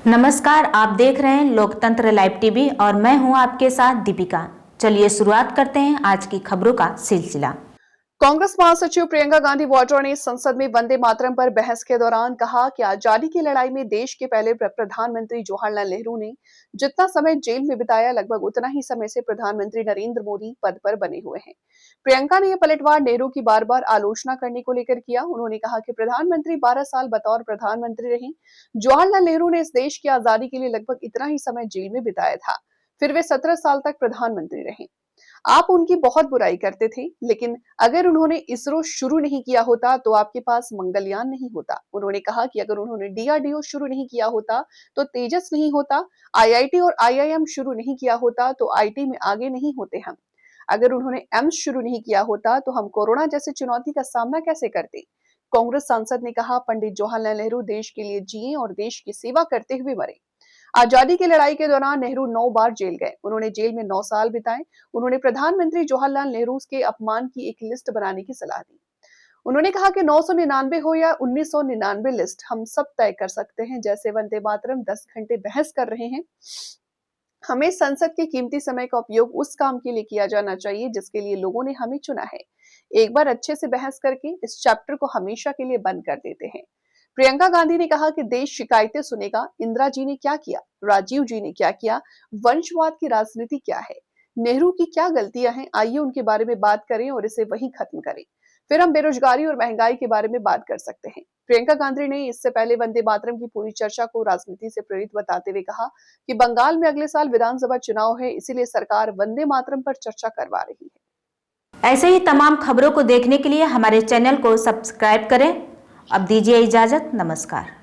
नमस्कार, आप देख रहे हैं लोकतंत्र लाइव टीवी और मैं हूं आपके साथ दीपिका। चलिए शुरुआत करते हैं आज की खबरों का सिलसिला। कांग्रेस महासचिव प्रियंका गांधी वाड्रा ने संसद में वंदे मातरम पर बहस के दौरान कहा कि आजादी की लड़ाई में देश के पहले प्रधानमंत्री जवाहरलाल नेहरू ने जितना समय जेल में बिताया, लगभग उतना ही समय से प्रधानमंत्री नरेंद्र मोदी पद पर बने हुए हैं। प्रियंका ने यह पलटवार नेहरू की बार बार आलोचना करने को लेकर किया। उन्होंने कहा कि प्रधानमंत्री 12 साल बतौर प्रधानमंत्री रहे। जवाहरलाल नेहरू ने इस देश की आजादी के लिए लगभग इतना ही समय जेल में बिताया था, फिर वे 17 साल तक प्रधानमंत्री रहे। आप उनकी बहुत बुराई करते थे, लेकिन अगर उन्होंने इसरो शुरू नहीं किया होता तो आपके पास मंगलयान नहीं होता। उन्होंने कहा कि अगर उन्होंने डीआरडीओ शुरू नहीं किया होता तो तेजस नहीं होता, आईआईटी और आईआईएम शुरू नहीं किया होता तो आईटी में आगे नहीं होते हम। अगर उन्होंने एम्स शुरू नहीं किया होता तो हम कोरोना जैसे चुनौती का सामना कैसे करते। कांग्रेस सांसद ने कहा, पंडित जवाहरलाल नेहरू देश के लिए जिए और देश की सेवा करते हुए मरे। आजादी की लड़ाई के दौरान नेहरू 9 बार जेल गए। उन्होंने जेल में 9 साल बिताए। उन्होंने प्रधानमंत्री जवाहरलाल नेहरू के अपमान की एक लिस्ट बनाने की सलाह दी। उन्होंने कहा कि 999 हो या 1999 लिस्ट हम सब तय कर सकते हैं। जैसे वंदे मातरम 10 घंटे बहस कर रहे हैं, हमें संसद के कीमती समय का उपयोग उस काम के लिए किया जाना चाहिए जिसके लिए लोगों ने हमें चुना है। एक बार अच्छे से बहस करके इस चैप्टर को हमेशा के लिए बंद कर देते हैं। प्रियंका गांधी ने कहा कि देश शिकायतें सुनेगा। इंदिरा जी ने क्या किया, राजीव जी ने क्या किया, वंशवाद की राजनीति क्या है, नेहरू की क्या गलतियां हैं, आइए उनके बारे में बात करें और इसे वहीं खत्म करें। फिर हम बेरोजगारी और महंगाई के बारे में बात कर सकते हैं। प्रियंका गांधी ने इससे पहले वंदे मातरम की पूरी चर्चा को राजनीति से प्रेरित बताते हुए कहा कि बंगाल में अगले साल विधानसभा चुनाव है, इसीलिए सरकार वंदे मातरम पर चर्चा करवा रही है। ऐसे ही तमाम खबरों को देखने के लिए हमारे चैनल को सब्सक्राइब करें। अब दीजिए इजाजत, नमस्कार।